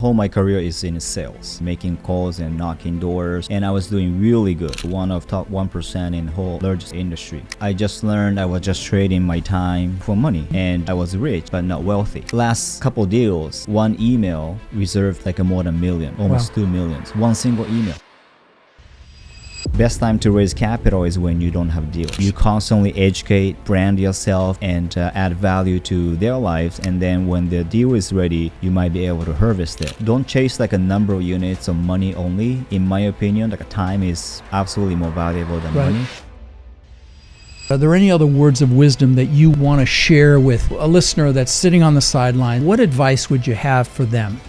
Whole my career is in sales, making calls and knocking doors, and I was doing really good, one of top 1% in whole largest industry. I just learned I was just trading my time for money, and I was rich but not wealthy. Last couple deals, one email reserved like more than a million, almost 2 million, one single email. Best time to raise capital is when you don't have deals. You constantly educate, brand yourself, and add value to their lives, and then when the deal is ready, you might be able to harvest it. Don't chase like a number of units or money only. In my opinion, like time is absolutely more valuable than money. Are there any other words of wisdom that you want to share with a listener that's sitting on the sideline? What advice would you have for them?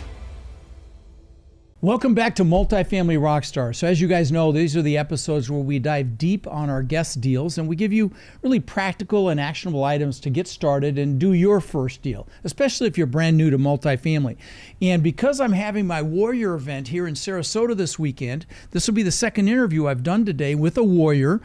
Welcome back to Multifamily Rockstar. So as you guys know, these are the episodes where we dive deep on our guest deals and we give you really practical and actionable items to get started and do your first deal, especially if you're brand new to multifamily. And because I'm having my Warrior event here in Sarasota this weekend, this will be the second interview I've done today with a Warrior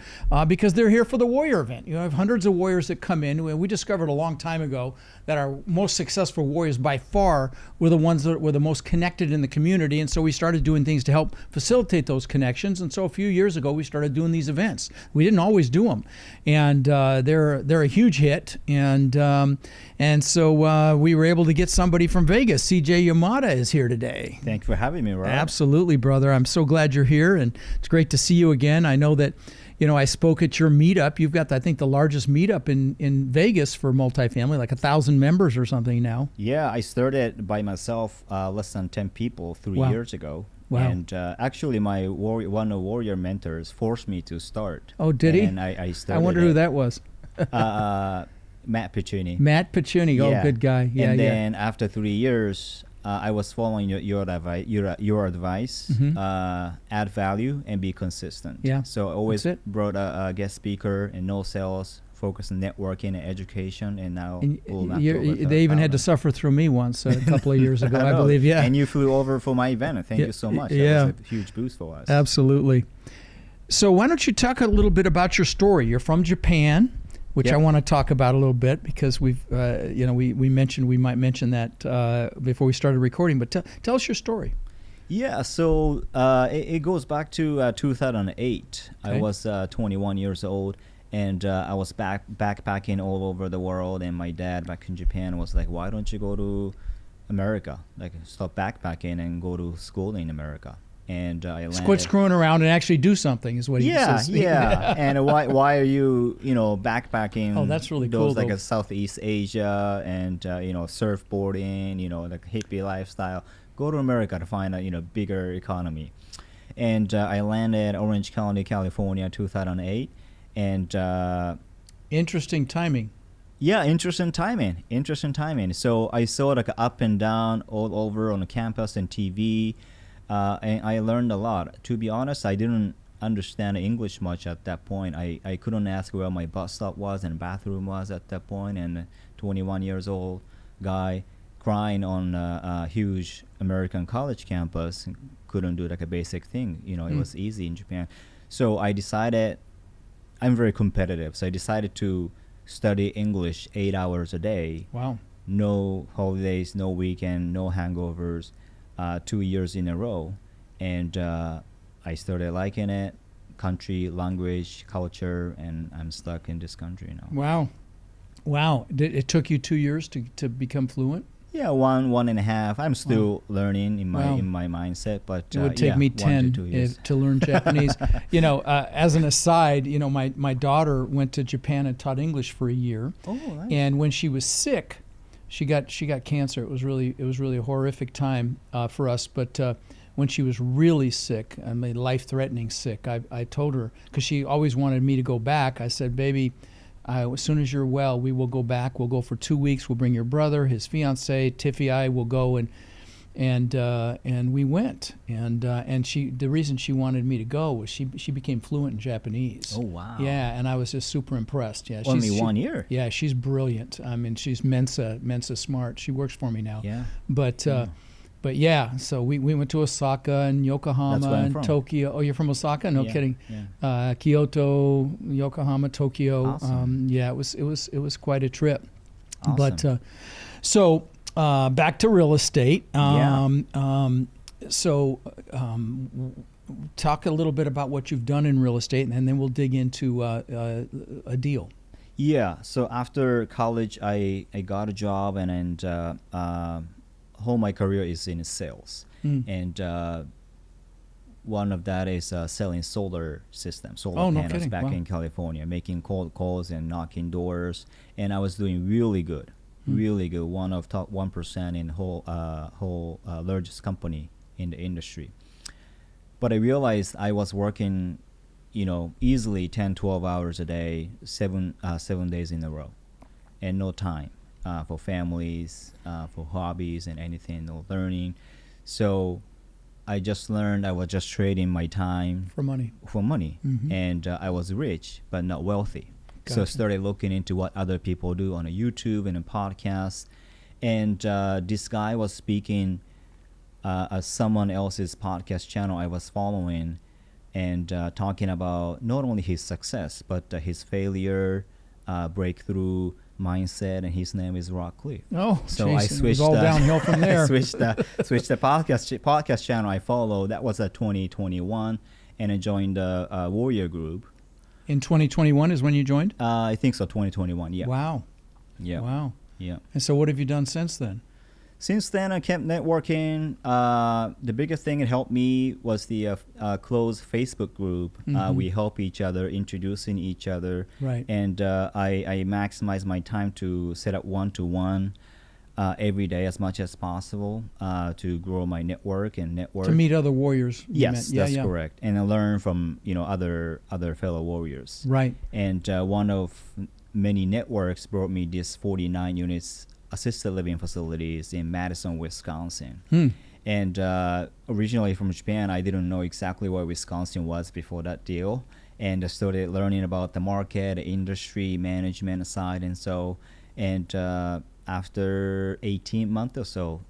because they're here for the Warrior event. You have hundreds of Warriors that come in. We discovered a long time ago that our most successful Warriors by far were the ones that were the most connected in the community. And so we started doing things to help facilitate those connections. And so a few years ago, we started doing these events. We didn't always do them. And they're a huge hit. And so we were able to get somebody from Vegas. CJ Yamada is here today. Thank you for having me, Rob. Absolutely, brother. I'm so glad you're here. And it's great to see you again. I know that I spoke at your meetup. You've got, I think, the largest meetup in Vegas for multifamily, like 1,000 members or something now. Yeah, I started by myself, less than 10 people 3 years ago. Wow. And actually, my one of Warrior mentors forced me to start. Oh, did he? And I started. I wonder who that was. Matt Piccioni. Matt Piccioni. Oh, good guy. Yeah, and then after 3 years, I was following your advice, add value and be consistent. Yeah. So I always brought a guest speaker and no sales, focus on networking and education, and now they even had to suffer through me once a couple of years ago, I believe. Yeah. And you flew over for my event. Thank you so much. That was a huge boost for us. Absolutely. So why don't you talk a little bit about your story? You're from Japan, which I want to talk about a little bit because we mentioned we might mention that before we started recording. But tell us your story. Yeah, so it goes back to 2008. Okay. I was 21 years old, and I was backpacking all over the world. And my dad back in Japan was like, "Why don't you go to America? Like, stop backpacking and go to school in America." And I landed. Quit screwing around and actually do something is what he says. Yeah. And why are you backpacking? Oh, that's really cool. Like a Southeast Asia and surfboarding, like hippie lifestyle. Go to America to find a bigger economy. And I landed Orange County, California, 2008. And interesting timing. Yeah, interesting timing. So I saw like up and down all over on the campus and TV. And I learned a lot. To be honest, I didn't understand English much at that point. I couldn't ask where my bus stop was and bathroom was at that point. And a 21 years old guy crying on a huge American college campus couldn't do like a basic thing. It was easy in Japan. So I decided, I'm very competitive. So I decided to study English 8 hours a day. Wow. No holidays, no weekend, no hangovers. 2 years in a row, and I started liking it, country, language, culture, and I'm stuck in this country now. Wow. It took you 2 years to become fluent? Yeah, one and a half. I'm still learning in my mindset, but it would take me 10 to learn Japanese. As an aside, my daughter went to Japan and taught English for a year. Oh, nice. And when she was sick, she got cancer. It was really a horrific time for us. But when she was really sick, life-threatening sick, I told her, because she always wanted me to go back. I said, "Baby, as soon as you're well, we will go back. We'll go for 2 weeks. We'll bring your brother, his fiance, Tiffy. I will go and we went. And the reason she wanted me to go was she became fluent in Japanese. Oh, wow. Yeah, and I was just super impressed. Yeah, only 1 year. Yeah, she's brilliant. I mean, she's Mensa smart. She works for me now. Yeah. But yeah, so we went to Osaka and Yokohama and Tokyo. Oh, you're from Osaka? No kidding. Yeah. Kyoto, Yokohama, Tokyo. Awesome. It was quite a trip. Awesome. But so back to real estate. Yeah. So talk a little bit about what you've done in real estate, and then we'll dig into a deal. Yeah. So after college, I got a job, and whole my career is in sales, and one of that is selling solar systems, solar no panels kidding. back Wow. in California, making cold calls and knocking doors, and I was doing really good, really good. One of top 1% in whole largest company in the industry. But I realized I was working, easily 10, 12 hours a day, 7 days in a row, and no time for families, for hobbies and anything, no learning. So I just learned I was just trading my time For money. and I was rich but not wealthy. So I Gotcha. started looking into what other people do on a YouTube and a podcast, and this guy was speaking someone else's podcast channel I was following, and talking about not only his success but his failure, breakthrough mindset, and his name is Rock Cliff. Oh, So geez, I it was switched all downhill from there. I switched the podcast channel I follow. That was 2021, and I joined the Warrior Group. In 2021 is when you joined? I think so, 2021. Yeah. Wow. Yeah. Wow. Yeah. And so what have you done since then? Since then, I kept networking. The biggest thing that helped me was the closed Facebook group. We help each other, introducing each other. Right. And I maximize my time to set up one-to-one every day as much as possible to grow my network. To meet other warriors. you Yes, meant. that's correct. And I learn from other fellow warriors. Right. And one of many networks brought me this 49 units assisted living facilities in Madison, Wisconsin. And originally from Japan, I didn't know exactly what Wisconsin was before that deal. And I started learning about the market, the industry, management side, and so. And after 18 months or so,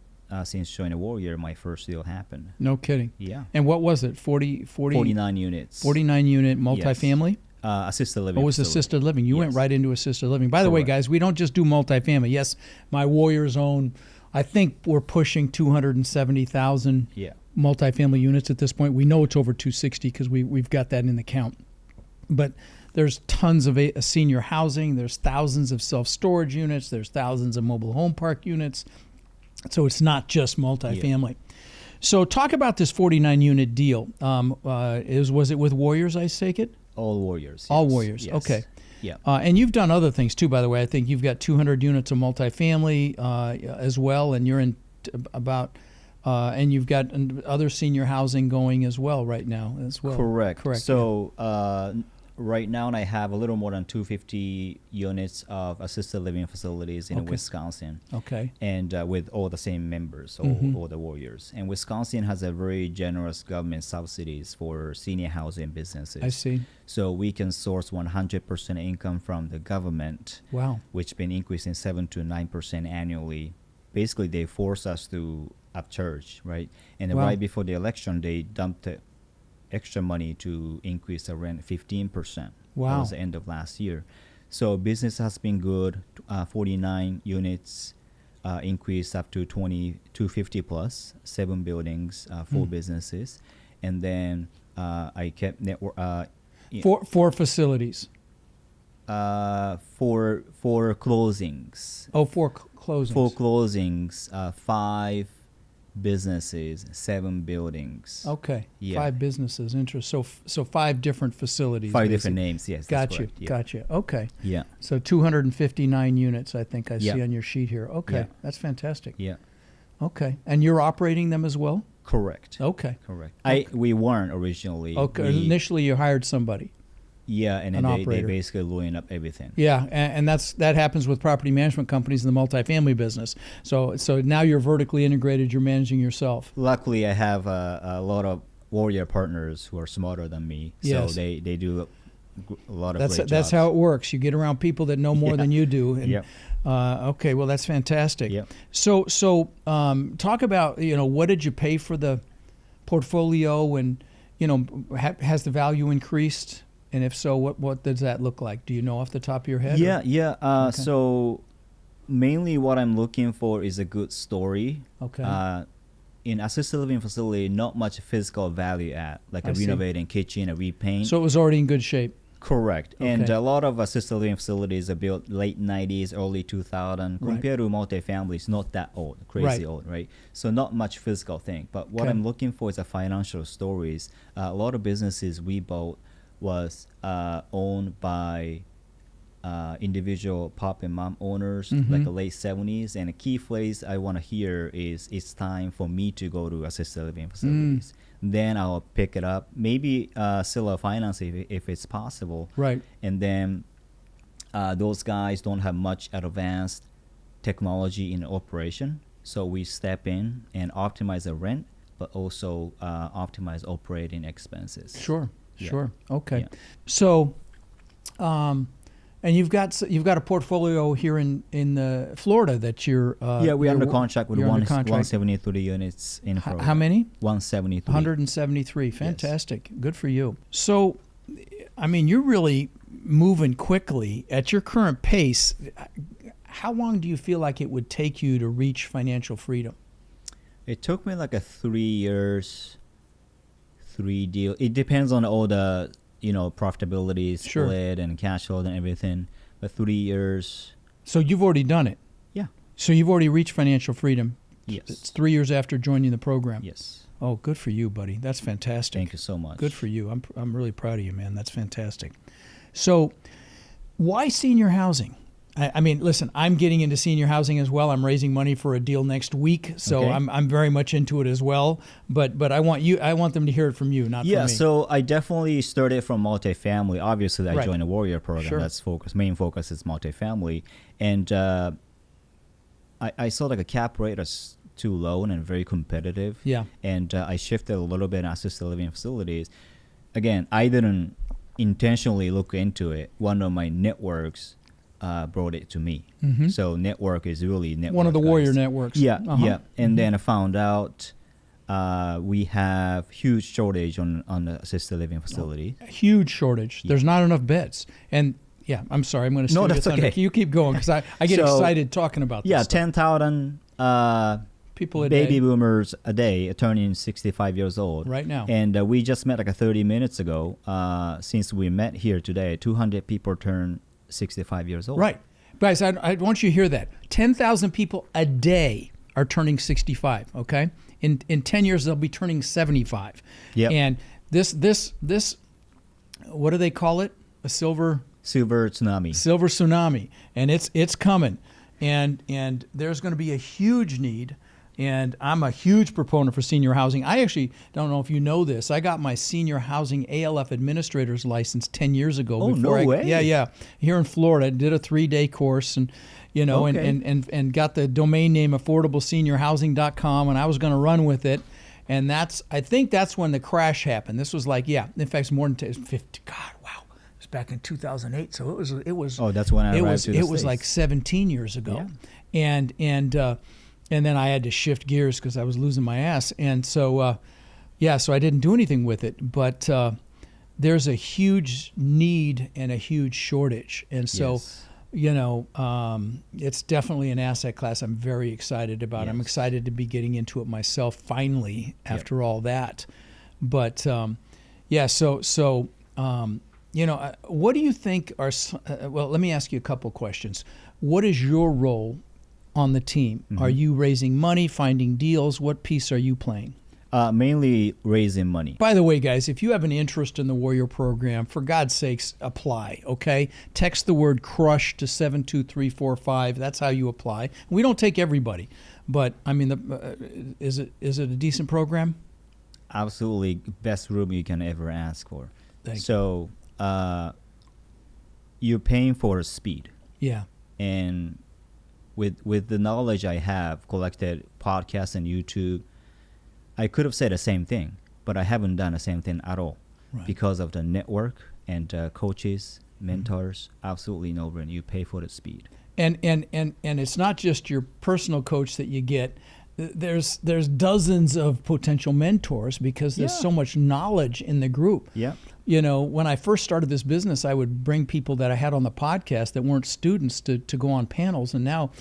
since joining Warrior, my first deal happened. No kidding. Yeah. And what was it? 49 units. 49 unit multifamily? Yes. Assisted living. Oh, it was facility. assisted living. You went Yes. right into assisted living. By the way, Correct. guys, we don't just do multifamily. Yes, my Warriors own, I think we're pushing 270,000 Yeah. multifamily units at this point. We know it's over 260 because we've got that in the count. But there's tons of senior housing. There's thousands of self-storage units. There's thousands of mobile home park units. So it's not just multifamily. Yeah. So talk about this 49 unit deal. Was it with Warriors, I take it? All Warriors. All yes. Warriors. Yes. Okay. Yeah. And you've done other things too, by the way. I think you've got 200 units of multifamily as well, and you're in and you've got other senior housing going as well right now as well. Correct. Correct. So right now I have a little more than 250 units of assisted living facilities in Wisconsin. Okay. And with all the same members, all the Warriors. And Wisconsin has a very generous government subsidies for senior housing businesses. I see. So we can source 100% income from the government. Wow. Which been increasing 7 to 9% annually. Basically, they force us to upcharge, right? And then Wow. right before the election, they dumped the extra money to increase the rent 15%. Wow. That was the end of last year. So business has been good. 49 units increased up to 250 plus, 7 buildings, 4 businesses. And then I kept network. Four facilities. For closings. Oh, four closings. 4 closings, 5 businesses, 7 buildings. Okay. Yeah. 5 businesses. Interesting. So 5 different facilities. 5 basically. different names, yes. Got That's you. correct. Yeah. Got you. Okay. Yeah. So 259 units, I think I see Yeah. on your sheet here. Okay. Yeah. That's fantastic. Yeah. Okay. And you're operating them as well? Correct. Okay. Correct. We weren't originally. Okay. Initially, you hired somebody. Yeah, and then they basically laying up everything. Yeah, and that happens with property management companies in the multifamily business. So now you're vertically integrated. You're managing yourself. Luckily, I have a lot of Warrior partners who are smarter than me. Yes. So they do a lot of great jobs. That's how it works. You get around people that know more than you do. And, Yep. Okay, well that's fantastic. Yep. So talk about what did you pay for the portfolio, and has the value increased? And if so, what does that look like? Do you know off the top of your head? Yeah. Okay. So Mainly what I'm looking for is a good story. Okay. In assisted living facility, not much physical value add, like I a see. renovating kitchen, a repaint. So it was already in good shape. Correct. And Okay. a lot of assisted living facilities are built late 90s, early 2000. Right. Compared to multifamily, it's not that old, crazy Right. old, right? So not much physical thing. But what Okay. I'm looking for is a financial stories. A lot of businesses we bought was owned by individual pop and mom owners, like the late 70s. And a key phrase I want to hear is, it's time for me to go to assisted living facilities. Then I'll pick it up, maybe sell finance if it's possible. Right. And then those guys don't have much advanced technology in operation. So we step in and optimize the rent, but also optimize operating expenses. Sure. Yeah. Sure. Okay. Yeah. So, and you've got a portfolio here in the Florida that you're. Yeah, we're you're under wo- contract with you're under contract. 173 units in Florida. How many? 173. 173. Fantastic. Good for you. So, I mean, you're really moving quickly at your current pace. How long do you feel like it would take you to reach financial freedom? It took me like 3 years, 3 deal. It depends on all the profitability Sure. split and cash flow and everything. But 3 years, So you've already done it. yeah, So you've already reached financial freedom. yes, It's 3 years after joining the program. yes. Oh, good for you, buddy. That's fantastic. Thank you so much. Good for you. I'm really proud of you, man. That's fantastic. So, why senior housing? I mean, listen, I'm getting into senior housing as well. I'm raising money for a deal next week, so Okay. I'm very much into it as well. But I want them to hear it from you, not Yeah, from me. so I definitely started from multifamily. Obviously, I Right. joined a Warrior program. Sure. That's main focus is multifamily, and I saw like a cap rate is too low and very competitive. Yeah. And I shifted a little bit in assisted living facilities. Again, I didn't intentionally look into it. One of my networks brought it to me. So network is really network. One of the guys. Warrior networks. Yeah, Uh-huh. yeah. And then I found out we have huge shortage on the assisted living facility. A huge shortage. There's not enough beds. And yeah, I'm sorry. I'm going to steal No, your that's thunder. okay. You keep going because I get So, excited talking about this Yeah, stuff. 10,000 People a baby day boomers a day turning 65 years old. right now. And we just met like 30 minutes ago. Since we met here today, 200 people turn 65 years old. Right. Guys, I want you to hear that. 10,000 people a day are turning 65, okay? In 10 years, they'll be turning 75. Yep. And this, what do they call it? A silver Tsunami. tsunami. And it's coming. And there's going to be a huge need. And I'm a huge proponent for senior housing. I actually don't know if you know this. I got my senior housing ALF administrator's license 10 years ago. Oh, no way. Yeah. Here in Florida, did a 3-day course and Okay. and got the domain name affordableseniorhousing.com, and I was going to run with it. And I think that's when the crash happened. This was like, in fact, it's more than 50. God, wow. It was back in 2008. So it was. Oh, that's when I arrived to the It was States. like 17 years ago. Yeah. And then I had to shift gears because I was losing my ass. And so, so I didn't do anything with it. But there's a huge need and a huge shortage. And so, Yes. it's definitely an asset class I'm very excited about. I'm Yes. excited to be getting into it myself finally after all that. But, what do you think are, well, let me ask you a couple questions. What is your role on the team? Are you raising money, finding deals? What piece are you playing? Mainly raising money. By the way, guys, if you have an interest in the Warrior program, for God's sakes, apply, okay? Text the word CRUSH to 72345. That's how you apply. We don't take everybody, but, I mean, is it a decent program? Absolutely best room you can ever ask for. Thank you. So you're paying for speed. Yeah. And with the knowledge I have collected, podcasts and YouTube, I could have said the same thing, but I haven't done the same thing at all. Right. Because of the network and coaches, mentors. Absolutely no brainer. You pay for the speed. And it's not just your personal coach that you get. There's dozens of potential mentors because there's Yeah. so much knowledge in the group. Yeah. when I first started this business, I would bring people that I had on the podcast that weren't students to go on panels. And now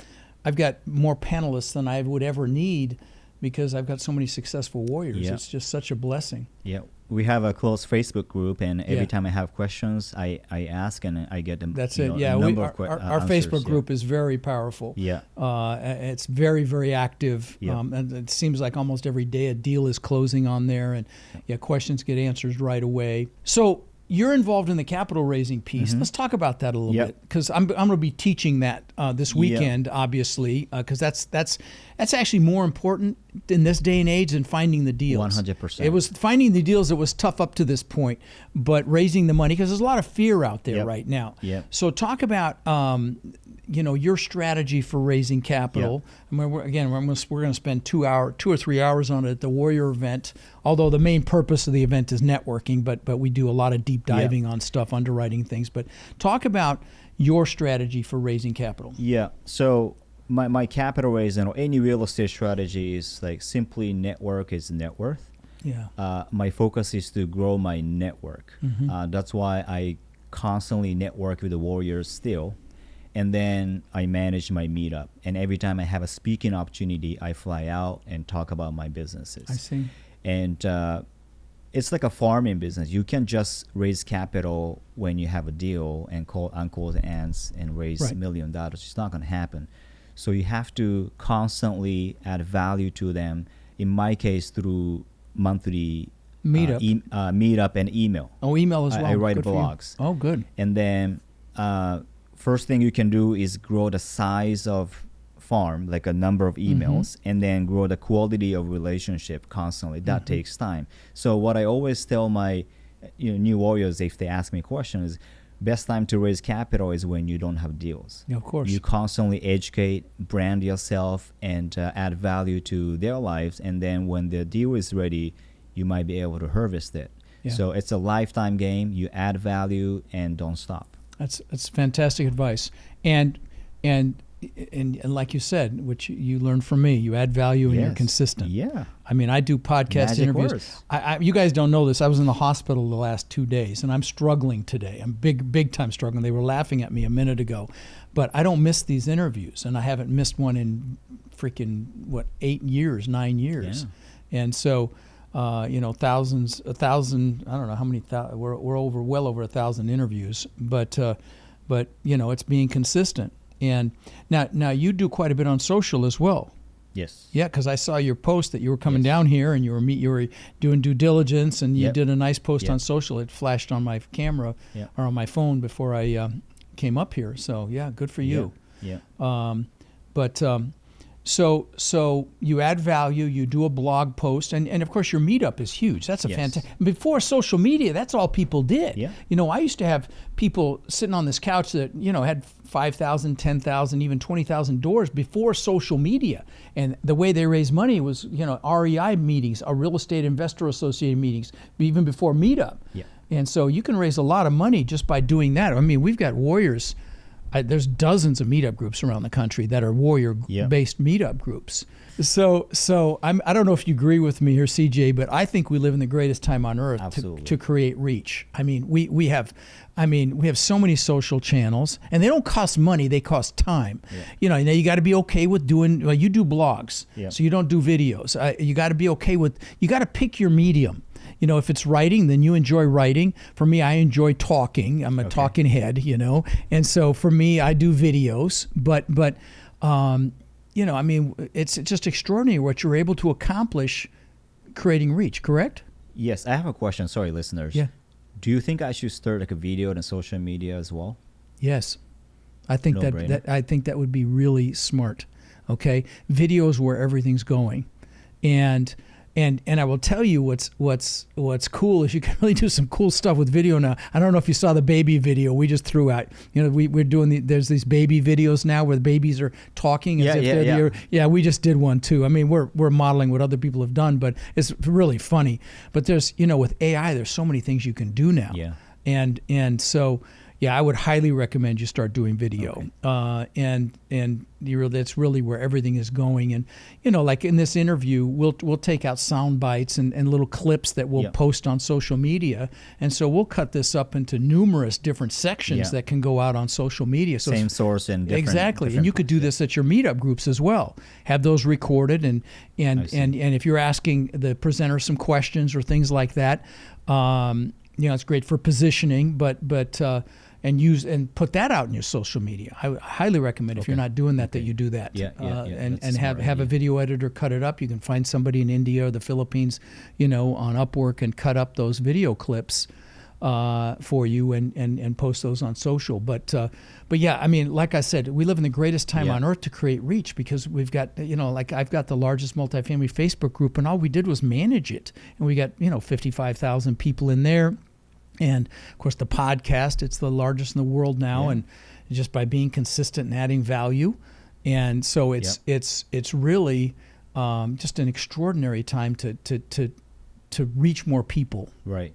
I've got more panelists than I would ever need because I've got so many successful warriors. Yeah. It's just such a blessing. Yeah. We have a close Facebook group, and every time I have questions, I ask, and I get them. That's it. Yeah, our answers, Facebook group is very powerful. Yeah, it's very, very active. Yeah. And it seems like almost every day a deal is closing on there, and questions get answers right away. So you're involved in the capital raising piece. Let's talk about that a little bit, because I'm going to be teaching that this weekend, obviously, because that's actually more important in this day and age than finding the deals. 100%. It was finding the deals that was tough up to this point, but raising the money, because there's a lot of fear out there right now. Yep. So talk about your strategy for raising capital. I mean, we're going to spend 2 or 3 hours on it at the Warrior event. Although the main purpose of the event is networking, but we do a lot of deep diving on stuff, underwriting things. But talk about your strategy for raising capital. Yeah. So my capital raise and any real estate strategy is like simply network is net worth. Yeah. My focus is to grow my network. That's why I constantly network with the Warriors still. And then I manage my meetup. And every time I have a speaking opportunity, I fly out and talk about my businesses. I see. And it's like a farming business. You can't just raise capital when you have a deal and call uncles and aunts and raise $1 million. It's not going to happen. So you have to constantly add value to them. In my case, through monthly meetup and email. Oh, email as well. I write blogs. Oh, good. And then first thing you can do is grow the size of farm, like a number of emails, and then grow the quality of relationship constantly. That takes time. So what I always tell my new warriors, if they ask me questions, is best time to raise capital is when you don't have deals. Yeah, of course. You constantly educate, brand yourself, and add value to their lives. And then when the deal is ready, you might be able to harvest it. Yeah. So it's a lifetime game. You add value and don't stop. That's fantastic advice. And like you said, which you learned from me, you add value and you're consistent. Yeah. I mean, I do podcast interviews. You guys don't know this. I was in the hospital the last 2 days, and I'm struggling today. I'm big time struggling. They were laughing at me a minute ago, but I don't miss these interviews, and I haven't missed one in freaking 9 years. Yeah. And so, thousands, 1,000. I don't know how many. We're well over 1,000 interviews, but it's being consistent. And now you do quite a bit on social as well. Yes. Yeah, because I saw your post that you were coming down here and you were doing due diligence, and you did a nice post on social. It flashed on my camera or on my phone before I came up here. So yeah, good for you. Yeah. So you add value, you do a blog post, and of course your meetup is huge. That's a fantastic. Before social media, that's all people did. Yeah. I used to have people sitting on this couch that had 5,000, 10,000, even 20,000 doors before social media, and the way they raised money was REI meetings, Real Estate Investor Association meetings, even before meetup. Yeah. And so you can raise a lot of money just by doing that. I mean, we've got warriors. There's dozens of meetup groups around the country that are warrior-based meetup groups. So I don't know if you agree with me here, CJ, but I think we live in the greatest time on earth to create reach. I mean, we have so many social channels, and they don't cost money; they cost time. Yeah. Now you got to be okay with doing. Well, you do blogs, so you don't do videos. You got to be okay with. You got to pick your medium. If it's writing, then you enjoy writing. For me, I enjoy talking. I'm a talking head, and so for me, I do videos. But it's just extraordinary what you're able to accomplish creating reach. Correct? Yes, I have a question. Sorry, listeners. Yeah. Do you think I should start like a video on social media as well? Yes, I think I think that would be really smart. Okay, video is where everything's going, and I will tell you what's cool is you can really do some cool stuff with video now. I don't know if you saw the baby video we just threw out. We're doing there's these baby videos now where the babies are talking as if they're we just did one too. I mean, we're modeling what other people have done, but it's really funny. But there's with AI, there's so many things you can do now. Yeah. And so I would highly recommend you start doing video. Okay. And that's really where everything is going. And like in this interview, we'll take out sound bites and little clips that we'll post on social media. And so we'll cut this up into numerous different sections that can go out on social media. So same source and different, exactly. And you could do this at your meetup groups as well. Have those recorded and if you're asking the presenter some questions or things like that, it's great for positioning, but and put that out in your social media. I would highly recommend if you're not doing that, that you do that. And have a video editor cut it up. You can find somebody in India or the Philippines, on Upwork and cut up those video clips for you and post those on social. But yeah, I mean, like I said, we live in the greatest time on earth to create reach, because we've got, like I've got the largest multifamily Facebook group, and all we did was manage it. And we got, 55,000 people in there. And of course the podcast, it's the largest in the world now. And just by being consistent and adding value. And so it's really just an extraordinary time to reach more people. Right.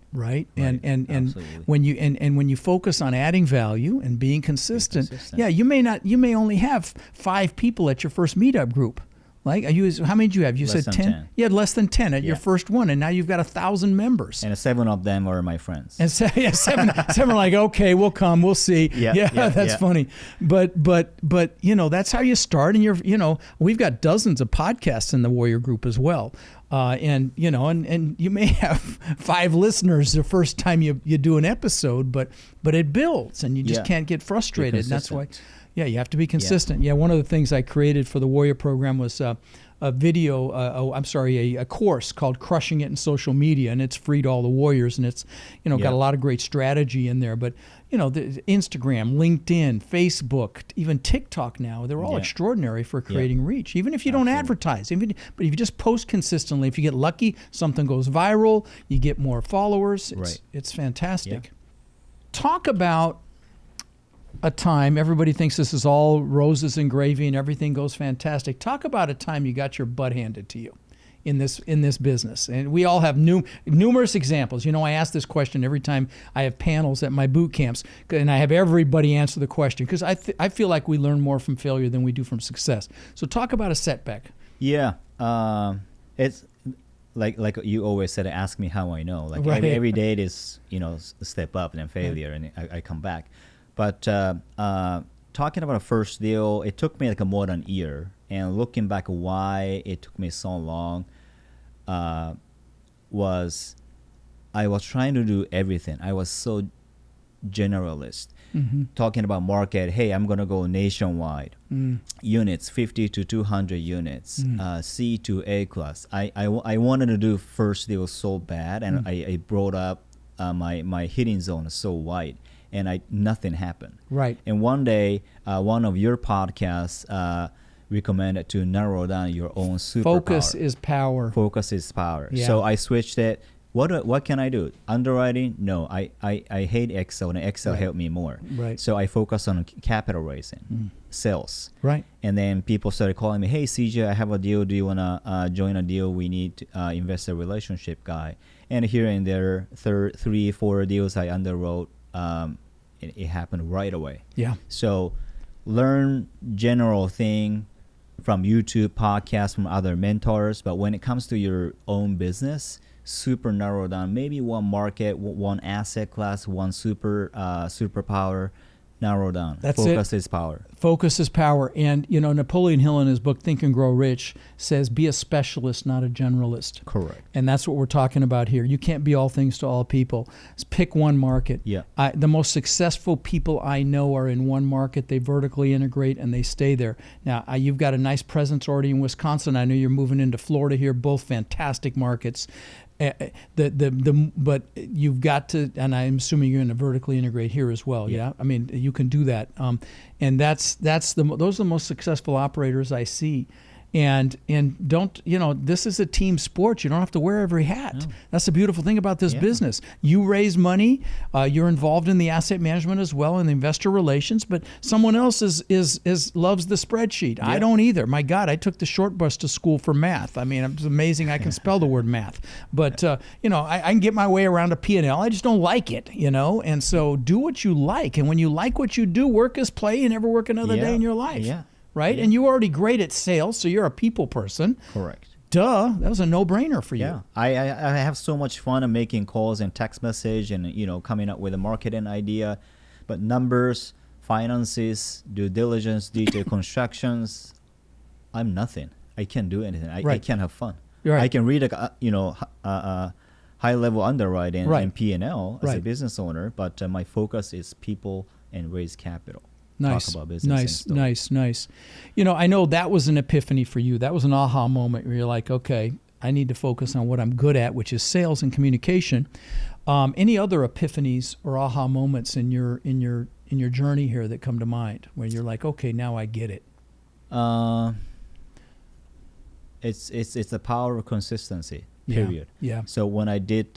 And when you focus on adding value and being consistent, you may only have 5 people at your first meetup group. Like, how many did you have? You said 10? You had less than 10 at your first one, and now you've got 1,000 members. And 7 of them are my friends. And seven are like, okay, we'll come, we'll see. That's funny. But that's how you start. And we've got dozens of podcasts in the Warrior Group as well. And you may have 5 listeners the first time you do an episode, but it builds, and you just can't get frustrated. And that's why. Yeah, you have to be consistent. Yeah, one of the things I created for the Warrior program was a course called Crushing It in Social Media, and it's free to all the Warriors, and it's got a lot of great strategy in there. But the Instagram, LinkedIn, Facebook, even TikTok now, they're all extraordinary for creating reach. Even if you don't advertise, but if you just post consistently, if you get lucky, something goes viral, you get more followers. It's fantastic. Yeah. Talk about a time, everybody thinks this is all roses and gravy and everything goes fantastic. Talk about a time you got your butt handed to you in this business. And we all have numerous examples. I ask this question every time I have panels at my boot camps, and I have everybody answer the question, because I feel like we learn more from failure than we do from success. So talk about a setback. Yeah. It's like you always said, ask me how I know. Like every day it is, a step up and then failure, and I come back. But talking about a first deal, it took me like more than a year. And looking back why it took me so long was I was trying to do everything. I was so generalist. Talking about market, hey, I'm going to go nationwide. Units, 50 to 200 units, C to A class. I wanted to do first deal so bad, and I brought up my hitting zone so wide. And nothing happened. Right. And one day, one of your podcasts recommended to narrow down your own superpower. Focus is power. Focus is power. Yeah. So I switched it. What can I do? Underwriting? No. I hate Excel, and Excel helped me more. Right. So I focus on capital raising, sales. Right. And then people started calling me, hey, CJ, I have a deal. Do you want to join a deal? We need investor relationship guy. And here and there, 3, 4 deals I underwrote. It happened right away. Yeah. So learn general thing from YouTube, podcasts, from other mentors. But when it comes to your own business, super narrow down. Maybe one market, one asset class, one superpower. Narrow down. That's Focus is power. Focus is power. And, Napoleon Hill in his book, Think and Grow Rich, says be a specialist, not a generalist. Correct. And that's what we're talking about here. You can't be all things to all people. Just pick one market. Yeah. The most successful people I know are in one market. They vertically integrate and they stay there. Now, you've got a nice presence already in Wisconsin. I know you're moving into Florida here, both fantastic markets. But you've got to, and I'm assuming you're going to vertically integrate here as well. Yeah, I mean you can do that, and those are the most successful operators I see, And don't, this is a team sport. You don't have to wear every hat. No. That's the beautiful thing about this business. You raise money, you're involved in the asset management as well and the investor relations, but someone else is loves the spreadsheet. I don't either. My God, I took the short bus to school for math. I mean, it's amazing I can spell the word math. But, I can get my way around a P&L. I just don't like it, And so do what you like. And when you like what you do, work is play. You never work another day in your life. Yeah. Right? Yeah. And you're already great at sales, so you're a people person. Correct. Duh, that was a no-brainer for you. Yeah, I have so much fun in making calls and text message and, coming up with a marketing idea. But numbers, finances, due diligence, detailed constructions, I'm nothing. I can't do anything. I can't have fun. Right. I can read high-level underwriting and P&L as a business owner, but my focus is people and raise capital. Nice, talk about business nice. I know that was an epiphany for you. That was an aha moment where you're like, okay, I need to focus on what I'm good at, which is sales and communication. Any other epiphanies or aha moments in your journey here that come to mind where you're like, okay, now I get it? It's the power of consistency. Period. Yeah. So when I did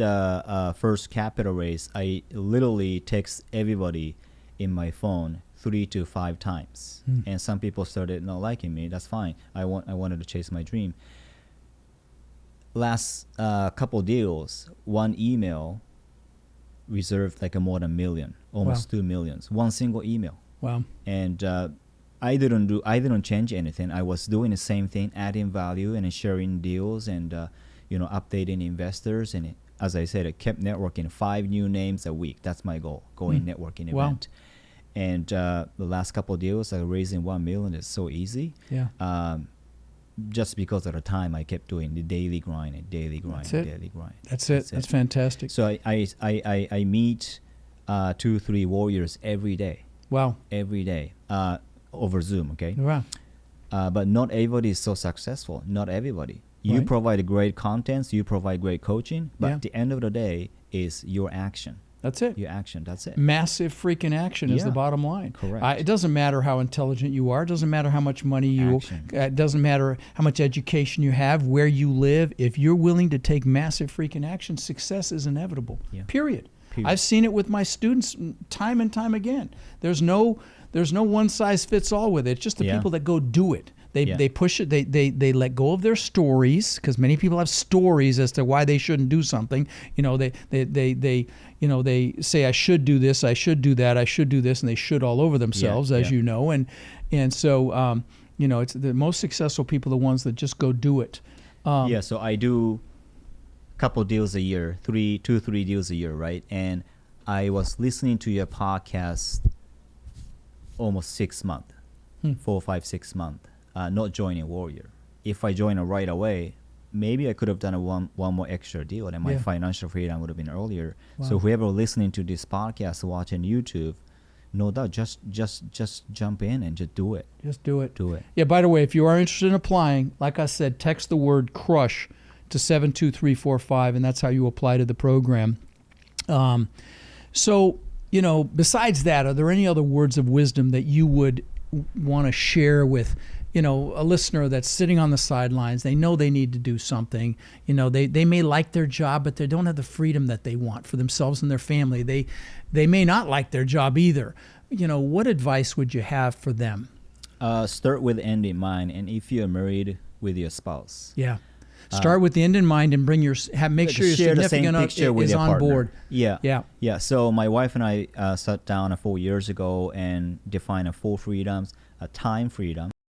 first capital raise, I literally text everybody in my phone 3 to 5 times, and some people started not liking me. That's fine. I wanted to chase my dream. Last couple deals, one email reserved like more than $1 million, almost 2 millions. One single email. Wow. And I didn't change anything. I was doing the same thing, adding value and sharing deals and updating investors. And as I said, I kept networking 5 new names a week. That's my goal. Going networking event. And the last couple of deals, raising $1 million is so easy. Yeah. Just because of the time I kept doing the daily grind. That's it. That's fantastic. So I meet 2-3 warriors every day. Wow. Every day over Zoom. Okay. Wow. But not everybody is so successful. Not everybody. You provide great contents. You provide great coaching. But at the end of the day is your action. That's it. Your action. That's it. Massive freaking action is the bottom line. Correct. It doesn't matter how intelligent you are. It doesn't matter how much money it doesn't matter how much education you have, where you live. If you're willing to take massive freaking action, success is inevitable. Yeah. Period. I've seen it with my students time and time again. There's no one size fits all with it. It's just the people that go do it. They push it. They let go of their stories, because many people have stories as to why they shouldn't do something. They say, I should do this, I should do that, I should do this, and they should all over themselves, as you know. And so it's the most successful people, the ones that just go do it. So I do a couple deals a year, 3 deals a year, right? And I was listening to your podcast almost 6 months, 4, 5, 6 months. Not joining Warrior. If I joined right away, maybe I could have done one more extra deal, and my financial freedom would have been earlier. Wow. So whoever listening to this podcast, watching YouTube, no doubt, just jump in and just do it. Just do it. Do it. Yeah. By the way, if you are interested in applying, like I said, text the word CRUSH to 72345, and that's how you apply to the program. So besides that, are there any other words of wisdom that you would want to share with a listener that's sitting on the sidelines? They know they need to do something. They may like their job, but they don't have the freedom that they want for themselves and their family. They may not like their job either. What advice would you have for them? Start with the end in mind, and if you're married, with your spouse. Yeah. Start with the end in mind and make sure your significant other is on board. Yeah. So my wife and I sat down 4 years ago and defined 4 freedoms: time freedom,